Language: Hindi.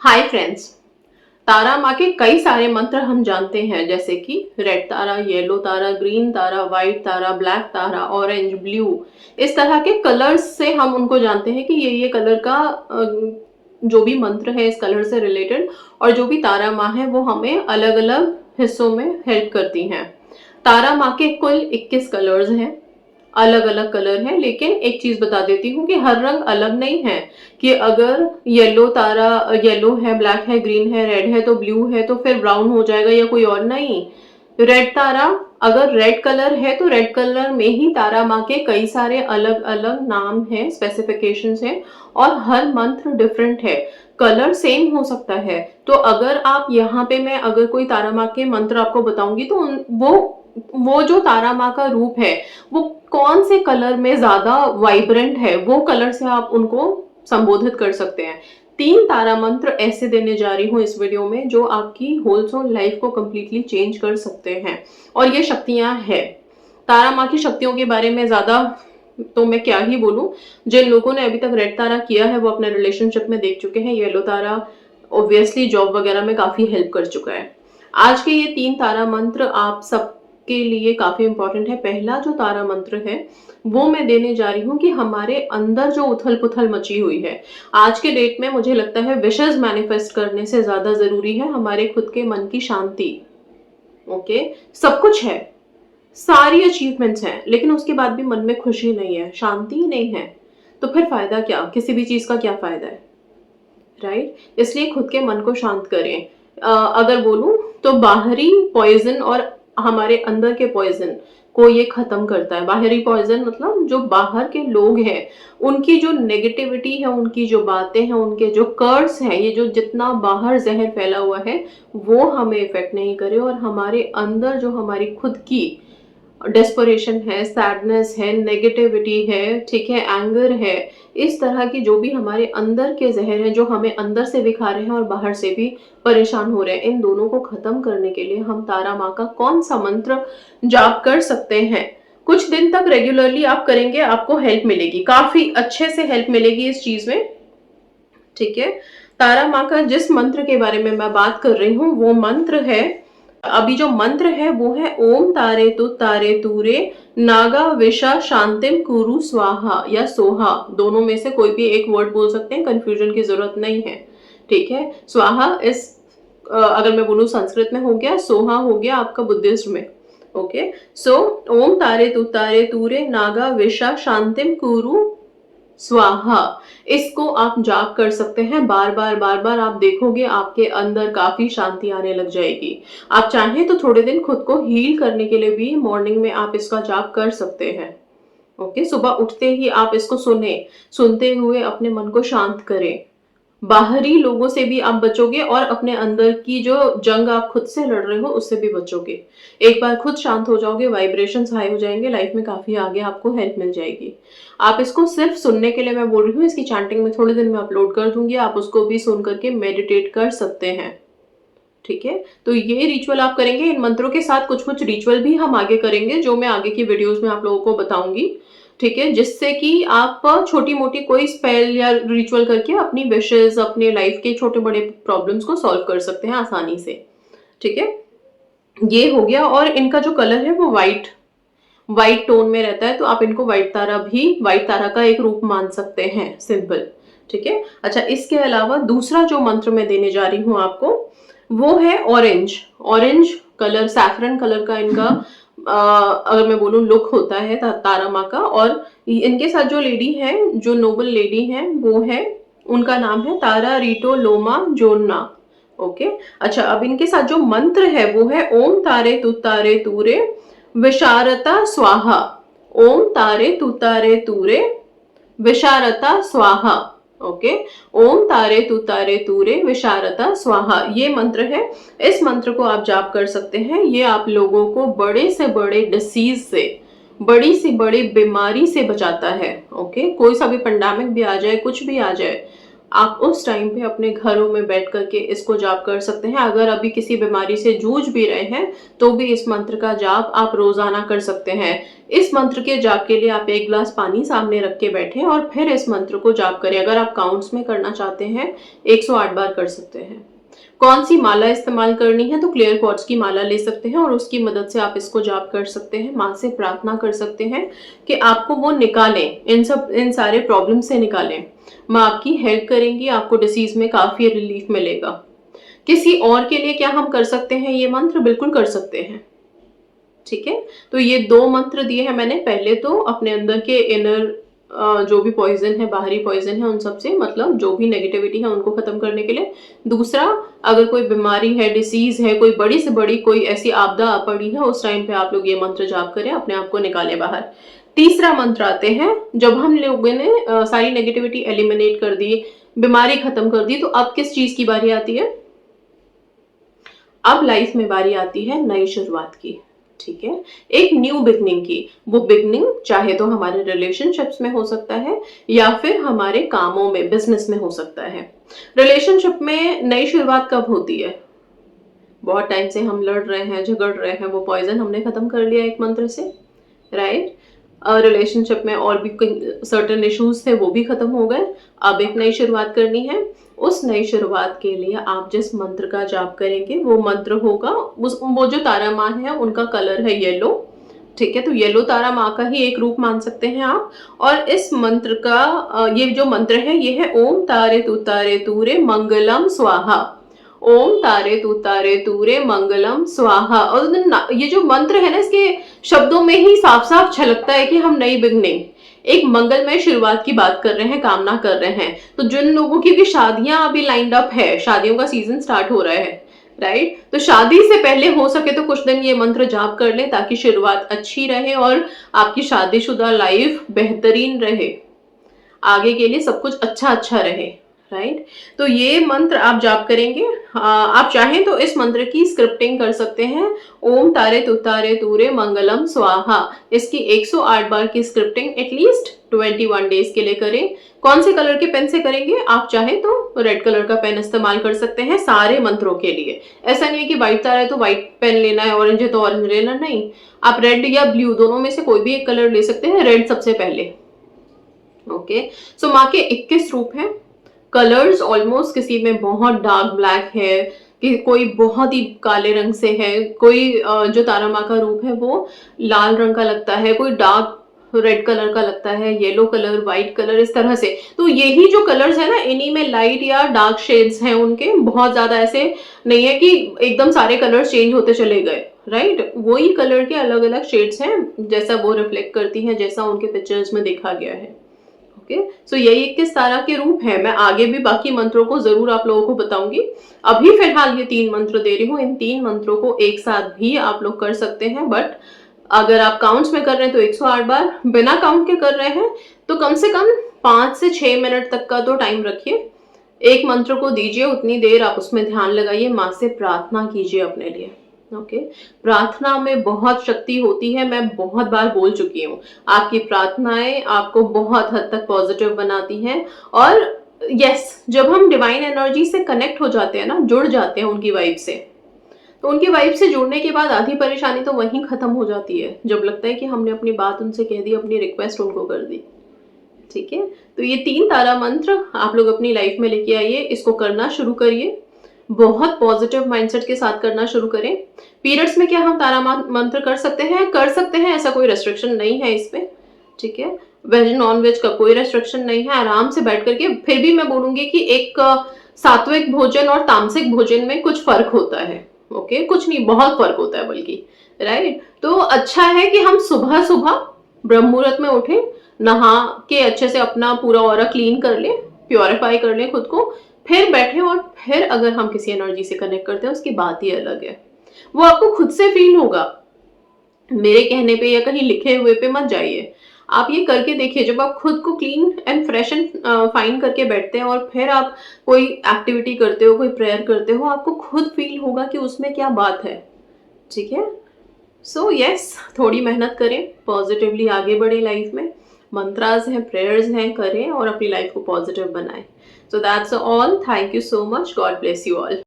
Hi friends. तारा माँ के कई सारे मंत्र हम जानते हैं, जैसे कि रेड तारा, येलो तारा, ग्रीन तारा, वाइट तारा, ब्लैक तारा, ऑरेंज, ब्लू। इस तरह के कलर्स से हम उनको जानते हैं कि ये कलर का जो भी मंत्र है इस कलर से रिलेटेड, और जो भी तारा माँ है वो हमें अलग अलग हिस्सों में हेल्प करती हैं। तारा माँ के कुल 21 कलर्स हैं, अलग अलग कलर है। लेकिन एक चीज बता देती हूँ कि हर रंग अलग नहीं है, कि अगर येलो तारा येलो है, ब्लैक है, ग्रीन है, रेड है तो ब्लू है तो फिर ब्राउन हो जाएगा या कोई और नहीं। रेड तारा, अगर रेड कलर है तो रेड कलर में ही तारा माँ के कई सारे अलग अलग नाम हैं, स्पेसिफिकेशंस हैं, और हर मंत्र डिफरेंट है। कलर सेम हो सकता है, तो अगर आप यहाँ पे मैं अगर कोई तारा माँ के मंत्र आपको बताऊंगी तो वो जो तारा माँ का रूप है वो कौन से कलर में ज्यादा वाइब्रेंट है, वो कलर से आप उनको संबोधित कर सकते हैं। 3 तारा मंत्र ऐसे देने जा रही हूँ इस वीडियो में जो आपकी होल सोल लाइफ को कंप्लीटली चेंज कर सकते हैं, और ये शक्तियां हैं। तारा माँ की शक्तियों के बारे में ज्यादा तो मैं क्या ही बोलूं। जिन लोगों ने अभी तक रेड तारा किया है वो अपने रिलेशनशिप में देख चुके हैं। येलो तारा ऑब्वियसली जॉब वगैरह में काफी हेल्प कर चुका है। आज के ये 3 तारा मंत्र आप सबके लिए काफी इंपॉर्टेंट है। पहला जो तारा मंत्र है वो मैं देने जा रही हूँ कि हमारे अंदर जो उथल पुथल मची हुई है आज के डेट में, मुझे लगता है विशेष मैनिफेस्ट करने से ज्यादा जरूरी है हमारे खुद के मन की शांति। ओके, सब कुछ है, सारी अचीवमेंट्स हैं, लेकिन उसके बाद भी मन में खुशी नहीं है, शांति ही नहीं है, तो फिर फायदा क्या, किसी भी चीज का क्या फायदा है, राइट? इसलिए खुद के मन को शांत करें। अगर बोलूं तो बाहरी पॉइजन और हमारे अंदर के पॉइजन को ये खत्म करता है। बाहरी पॉइजन मतलब जो बाहर के लोग हैं, उनकी जो नेगेटिविटी है, उनकी जो बातें हैं, उनके जो कर्स हैं, ये जो जितना बाहर जहर फैला हुआ है वो हमें इफेक्ट नहीं करे, और हमारे अंदर जो हमारी खुद की डेस्परेशन है, सैडनेस है, नेगेटिविटी है, ठीक है, एंगर है, इस तरह की जो भी हमारे अंदर के जहर हैं जो हमें अंदर से भी खा रहे हैं और बाहर से भी परेशान हो रहे हैं, इन दोनों को खत्म करने के लिए हम तारा माँ का कौन सा मंत्र जाप कर सकते हैं। कुछ दिन तक रेगुलरली आप करेंगे, आपको हेल्प मिलेगी, काफी अच्छे से हेल्प मिलेगी इस चीज में, ठीक है। तारा माँ का जिस मंत्र के बारे में मैं बात कर रही हूँ वो मंत्र है, अभी जो मंत्र है वो है ओम तारे तूरे नागा विशा शांतिम कुरु स्वाहा या सोहा, दोनों में से कोई भी एक वर्ड बोल सकते हैं, कंफ्यूजन की जरूरत नहीं है, ठीक है। स्वाहा इस अगर मैं बोलूं संस्कृत में हो गया, सोहा हो गया आपका बुद्धिस्ट में। ओके, सो ओम तारे तूरे नागा विशा शांतिम कुरु स्वाहा, इसको आप जाप कर सकते हैं बार बार आप देखोगे आपके अंदर काफी शांति आने लग जाएगी। आप चाहें तो थोड़े दिन खुद को हील करने के लिए भी मॉर्निंग में आप इसका जाप कर सकते हैं। ओके, सुबह उठते ही आप इसको सुनते हुए अपने मन को शांत करें। बाहरी लोगों से भी आप बचोगे और अपने अंदर की जो जंग आप खुद से लड़ रहे हो उससे भी बचोगे। एक बार खुद शांत हो जाओगे, वाइब्रेशंस हाई हो जाएंगे, लाइफ में काफी आगे आपको हेल्प मिल जाएगी। आप इसको सिर्फ सुनने के लिए मैं बोल रही हूँ, इसकी चैंटिंग में थोड़े दिन में अपलोड कर दूंगी, आप उसको भी सुन करके मेडिटेट कर सकते हैं, ठीक है। तो ये रिचुअल आप करेंगे, इन मंत्रों के साथ कुछ कुछ रिचुअल भी हम आगे करेंगे जो मैं आगे की वीडियोस में आप लोगों को बताऊंगी, ठीक है, जिससे कि आप छोटी मोटी कोई स्पेल या रिचुअल करके अपनी विशेष, अपने लाइफ के छोटे बड़े प्रॉब्लम्स को सॉल्व कर सकते हैं आसानी से, ठीक है। ये हो गया, और इनका जो कलर है वो व्हाइट टोन में रहता है, तो आप इनको व्हाइट तारा का एक रूप मान सकते हैं, सिंपल, ठीक है। अच्छा, इसके अलावा दूसरा जो मंत्र मैं देने जा रही हूँ आपको वो है ऑरेंज कलर, सैफरन कलर का इनका अगर मैं बोलूं लुक होता है तारा माँ का। और इनके साथ जो लेडी है, जो नोबल लेडी है, वो है, उनका नाम है तारा रीटो लोमा जोन्ना। ओके, अच्छा, अब इनके साथ जो मंत्र है वो है ओम तारे तूरे विशारता स्वाहा। ओम तारे तूरे विशारता स्वाहा। ओके, ओम तारे तूरे विशारता स्वाहा, ये मंत्र है। इस मंत्र को आप जाप कर सकते हैं। ये आप लोगों को बड़े से बड़े डिसीज से, बड़ी से बड़ी बीमारी से बचाता है। ओके, कोई सा भी पेंडेमिक भी आ जाए, कुछ भी आ जाए, आप उस टाइम पे अपने घरों में बैठ करके इसको जाप कर सकते हैं। अगर अभी किसी बीमारी से जूझ भी रहे हैं तो भी इस मंत्र का जाप आप रोजाना कर सकते हैं। इस मंत्र के जाप के लिए आप 1 ग्लास पानी सामने रख के बैठे और फिर इस मंत्र को जाप करें। अगर आप काउंट्स में करना चाहते हैं 108 बार कर सकते हैं। कौन सी माला इस्तेमाल करनी है, तो क्लियर क्वार्ट्ज की माला ले सकते हैं और उसकी मदद से आप इसको जाप कर सकते हैं। माँ से प्रार्थना कर सकते हैं कि आपको वो निकालें, इन सारे प्रॉब्लम से निकालें। माँ आपकी हेल्प करेंगी, आपको डिसीज में काफी रिलीफ मिलेगा। किसी और के लिए क्या हम कर सकते हैं ये मंत्र? बिल्कुल कर सकते हैं। ठीक है, तो ये 2 मंत्र दिए हैं मैंने। पहले तो अपने अंदर के इनर जो भी पॉइजन है, बाहरी पॉइजन है, उन सब से मतलब जो भी नेगेटिविटी है उनको खत्म करने के लिए। दूसरा, अगर कोई बीमारी है, डिसीज है, कोई बड़ी से बड़ी कोई ऐसी आपदा आ पड़ी है, उस टाइम पे आप लोग ये मंत्र जाप करें, अपने आप को निकालें बाहर। तीसरा मंत्र आते हैं, जब हम लोगों ने सारी नेगेटिविटी एलिमिनेट कर दी, बीमारी खत्म कर दी, तो अब किस चीज की बारी आती है? अब लाइफ में बारी आती है नई शुरुआत की। ठीक है, एक न्यू बिगनिंग की। वो बिगनिंग चाहे तो हमारे रिलेशनशिप्स में हो सकता है या फिर हमारे कामों में, बिजनेस में हो सकता है। रिलेशनशिप में नई शुरुआत कब होती है? बहुत टाइम से हम लड़ रहे हैं, झगड़ रहे हैं, वो पॉइजन हमने खत्म कर लिया एक मंत्र से, राइट? रिलेशनशिप में और भी सर्टेन इश्यूज थे, वो भी खत्म हो गए। अब एक नई शुरुआत करनी है। उस नई शुरुआत के लिए आप जिस मंत्र का जाप करेंगे वो मंत्र होगा, वो जो तारा माँ है उनका कलर है येलो। ठीक है, तो येलो तारा माँ का ही एक रूप मान सकते हैं आप। और इस मंत्र का ये जो मंत्र है ये है ओम तारे तूरे मंगलम स्वाहा। ओम तारे तूरे मंगलम स्वाहा। और ये जो मंत्र है ना, इसके शब्दों में ही साफ साफ झलकता है कि हम नई बिगनिंग, एक मंगलमय शुरुआत की बात कर रहे हैं, कामना कर रहे हैं। तो जिन लोगों की भी शादियां अभी लाइंड अप है, शादियों का सीजन स्टार्ट हो रहा है, राइट? तो शादी से पहले हो सके तो कुछ दिन ये मंत्र जाप कर लें ताकि शुरुआत अच्छी रहे और आपकी शादीशुदा लाइफ बेहतरीन रहे, आगे के लिए सब कुछ अच्छा अच्छा रहे, राइट? तो ये मंत्र आप जाप करेंगे। आप चाहें तो इस मंत्र की स्क्रिप्टिंग कर सकते हैं। ओम तारे तूरे मंगलम स्वाहा, इसकी 108 बार की स्क्रिप्टिंग एटलीस्ट 21 डेज के लिए करें। कौन से कलर के पेन से करेंगे? आप चाहें तो रेड कलर का पेन इस्तेमाल कर सकते हैं सारे मंत्रों के लिए। ऐसा नहीं है कि व्हाइट तारा है तो व्हाइट पेन लेना है, ऑरेंज है तो ऑरेंज लेना, नहीं। आप रेड या ब्लू दोनों में से कोई भी एक कलर ले सकते हैं। रेड सबसे पहले। ओके, सो माँ के 21 रूप हैं। कलर्स ऑलमोस्ट किसी में बहुत डार्क ब्लैक है, कि कोई बहुत ही काले रंग से है, कोई जो तारा माँ का रूप है वो लाल रंग का लगता है, कोई डार्क रेड कलर का लगता है, येलो कलर, व्हाइट कलर, इस तरह से। तो यही जो कलर्स है ना, इन्हीं में लाइट या डार्क शेड्स हैं उनके, बहुत ज्यादा ऐसे नहीं है कि एकदम सारे कलर्स चेंज होते चले गए, राइट? वही कलर के अलग अलग शेड्स हैं, जैसा वो रिफ्लेक्ट करती हैं, जैसा उनके पिक्चर्स में देखा गया है। ओके, सो यही 21 तारा के रूप है। मैं आगे भी बाकी मंत्रों को जरूर आप लोगों को बताऊंगी। अभी फिलहाल ये 3 मंत्र दे रही हूँ। इन 3 मंत्रों को एक साथ भी आप लोग कर सकते हैं, बट अगर आप काउंट्स में कर रहे हैं तो 108 बार, बिना काउंट के कर रहे हैं तो कम से कम 5 से 6 मिनट तक का तो टाइम रखिए। एक मंत्र को दीजिए, उतनी देर आप उसमें ध्यान लगाइए, माँ से प्रार्थना कीजिए अपने लिए। ओके, प्रार्थना में बहुत शक्ति होती है, मैं बहुत बार बोल चुकी हूँ। आपकी प्रार्थनाएं आपको बहुत हद तक पॉजिटिव बनाती हैं। और यस, जब हम डिवाइन एनर्जी से कनेक्ट हो जाते हैं ना, जुड़ जाते हैं उनकी वाइब से, तो उनकी वाइब से जुड़ने के बाद आधी परेशानी तो वहीं खत्म हो जाती है, जब लगता है कि हमने अपनी बात उनसे कह दी, अपनी रिक्वेस्ट उनको कर दी। ठीक है, तो ये 3 तारा मंत्र आप लोग अपनी लाइफ में लेके आइए, इसको करना शुरू करिए, बहुत पॉजिटिव माइंडसेट के साथ करना शुरू करें। पीरियड्स में क्या हम तारा मंत्र कर सकते हैं? कर सकते हैं, ऐसा कोई रेस्ट्रिक्शन नहीं है इसमें। ठीक है, वेज नॉन वेज का कोई रेस्ट्रिक्शन नहीं है, आराम से बैठ करके। फिर भी मैं बोलूंगी कि एक सात्विक भोजन और तामसिक भोजन में कुछ फर्क होता है। ओके, कुछ नहीं, बहुत फर्क होता है बल्कि, राइट? तो अच्छा है कि हम सुबह सुबह ब्रह्म मुहूर्त में उठे, नहा के अच्छे से अपना पूरा ऑरा क्लीन कर ले, प्योरीफाई कर ले खुद को, फिर बैठे और फिर अगर हम किसी एनर्जी से कनेक्ट करते हैं उसकी बात ही अलग है। वो आपको खुद से फील होगा, मेरे कहने पे या कहीं लिखे हुए पे मत जाइए। आप ये करके देखिए, जब आप खुद को clean and fresh and fine करके बैठते हैं और फिर आप कोई एक्टिविटी करते हो, कोई प्रेयर करते हो, आपको खुद फील होगा कि उसमें क्या बात है। ठीक है, सो यस, थोड़ी मेहनत करें, पॉजिटिवली आगे बढ़े लाइफ में। मंत्रास हैं, प्रेयर्स हैं, करें और अपनी लाइफ को पॉजिटिव बनाएं। So that's all. Thank you so much. God bless you all.